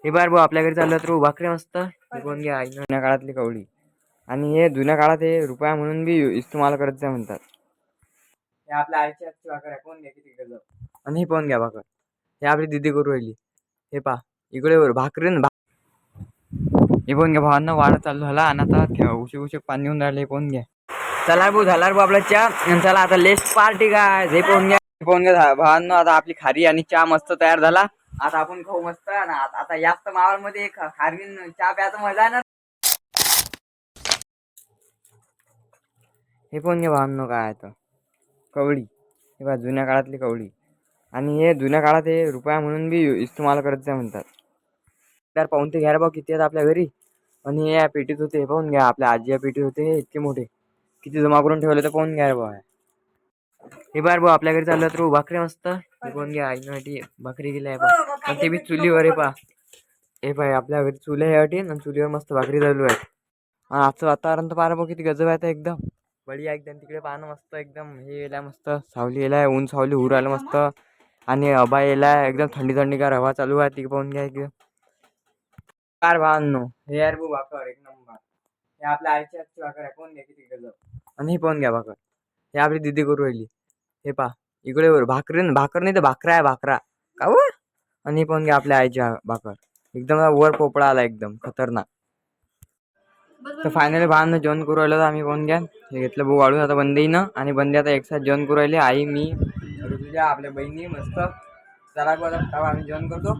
हे बार भाऊ आपल्या घरी चाललं तर भाकरी मस्त हे कोण घ्या जुन्या काळातली कवडी. आणि हे जुन्या काळात हे रुपया म्हणून बी इस्तेमाल करत जा म्हणतात. हे आपल्या आईची हातची भाकर आहे. कोण घ्या किती गजब. आणि हे पण घ्या भाकर. हे आपली दिदी करू राहिली. हे पा इकडे भाकरीन हे पण घ्या भावांना वाढ चालू झाला आणि आता उशी पाणी येऊन राहिले. कोण घ्या चला भाऊ झाला भाऊ आपला चहा. चला आता लेस्ट पार्टी काय हे पण घ्या भावांना. आता आपली खारी आणि चहा मस्त तयार झाला. आता आपण खाऊ मस्त. आता जास्त मावळ मध्ये खारीन चहा प्यायचा मजा आहे ना. हे पण घ्या भावांनो काय तर कवडी. हे बघा जुन्या काळातली कवडी. आणि हे जुन्या काळात हे रुपया म्हणून बी इस्तेमाल करत जा म्हणतात. तर पाहून ते घ्या रे भाऊ किती आहेत आपल्या घरी. आणि हे या पेटीत होते हे पाहून घ्या. आपल्या आजी या पेटीत होते हे इतके मोठे. किती जमा करून ठेवले तर पाहून घ्या रे भाऊ. हे बार भाऊ आपल्या घरी चाललं तर भाकरी मस्त हे कोण घ्या आईसाठी भाकरी गेली आहे. ते बी चुलीवर आहे पा. हे पाय आपल्या घरी चुले आहे आणि चुलीवर मस्त भाकरी चालू आहे. आणि आजचं वातावरण तर पाहा भाऊ किती गजब आहे एकदम बढिया एकदम. तिकडे पाहणं मस्त एकदम हे येलाय मस्त सावली येलाय ऊन सावली होऊ राहिलं मस्त. आणि हवा येलाय एकदम थंडी थंडीगार हवा चालू आहे. ती पाहून घ्या एकदम कार भावांनो. हे यार भाऊ भाकर एक नंबर. हे आपल्या आईची हातची भाकर आहे. कोण घ्या किती गजब. आणि हे पाहून घ्या भाकर. हे आपली दिदी करू राहिली. हे पा इकडे भाकर नाही तर भाकरा आहे भाकरा का. आणि पण घ्या आपल्या आईची भाकर. एकदम वर पोपळा आला एकदम खतरनाक. तर फायनली भावांना जेवण करू राहिलं तर आम्ही पण घ्या हे घेतलं भाऊ वाढून. आता बंदेईनं आणि बंदे आता एक साथ जेवण करू राहिले. आई मी ऋतुजा आपल्या बहिणी मस्त. चला बघा आम्ही जेवण करतो.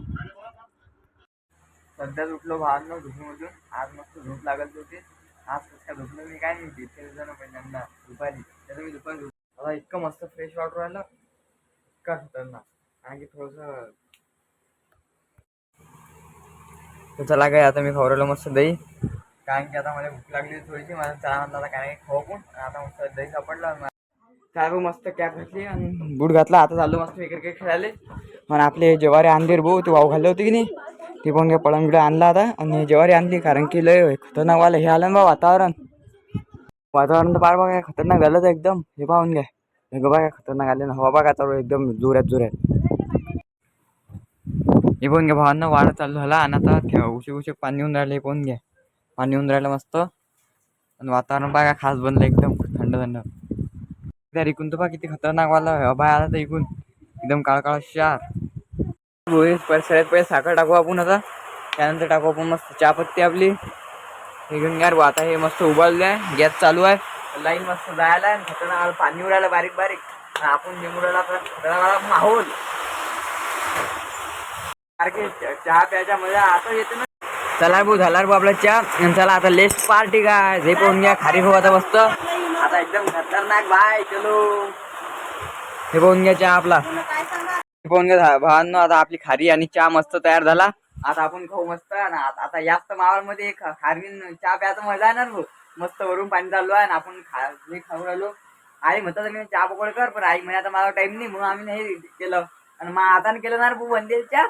सध्याच उठलो भावांना झोपूमधून. आज मस्त झोप लागत होती. आज कसं झोपलो मी काय नाही. पहिल्यांदा दुपारी त्याचं मी दुपारी आता इतकं मस्त फ्रेश वाटू राहिलं. इतका खतरनाक. आणखी थोडंसं तर चला काय आता मी खवरवलं मस्त दही. कारण की आता मला भूक लागली थोडीशी. मला चहा आणला काय खाऊ पण. आता मस्त दही सापडलं. काय भाऊ मस्त कॅप घातली आणि बूट घातला. आता चाललो मस्त क्रिकेट खेळायला. आणि आपले जेवारी आणले रे भाऊ ते वाव घालले होते की नाही. ते पण काय पळंगडे आणला आता आणि जेवारी आणली. कारण की लय खतरनाक वाला हे आलं ना बा वातावरण तर पार बघा खतरनाक झालं तर एकदम. हे पाहून घ्या हे बघा खतरनाक आले ना. हवा बघा चालू एकदम जोरात. हे पण घ्या भावांना वाढ चालू झाला. आणि आता उशी पाणी येऊन राहिलं. हे पण घ्या पाणी येऊन राहिलं मस्त. आणि वातावरण बघा खास बनलं एकदम थंड. त्या इकून तर पहा किती खतरनाक वाला बाय आला तर इकून एकदम काळा शार. सगळ्यात पहिले साखर टाकू आपण. आता त्यानंतर टाकू आपण मस्त चहापत्ती आपली. हे घेऊन घ्या आता हे मस्त उबाललं आहे. गॅस चालू आहे. लाईन मस्त जायला आहे. खतरनाक पाणी उडायला बारीक आपण निमुडायला खतरनाक माहोल. सारखे चहा प्यायच्या मजा आता येते ना. चला भाऊ झाला भाऊ आपला चहा. चला आता लेस्ट पार्टी काय हे पाहून घ्या. खारी भाऊ आता मस्त आता एकदम खतरनाक बाय चलो. हे पाहून घ्या चहा आपला. हे पाहून घ्या भावांनो. आता आपली खारी आणि चहा मस्त तयार झाला. आता आपण खाऊ मस्त. आता जास्त मावळ मध्ये खारीन चहा प्यायचा मजा आहे ना भाऊ. मस्त वरून पाणी चालू आहे. आणि आपण खाऊ राहिलो. आई म्हणतात मी चहा पकोडे कर. पण आई म्हणे आता मला टाइम नाही म्हणून आम्ही नाही केलं. आणि मग आता केलं ना भाऊ बंदेल चहा.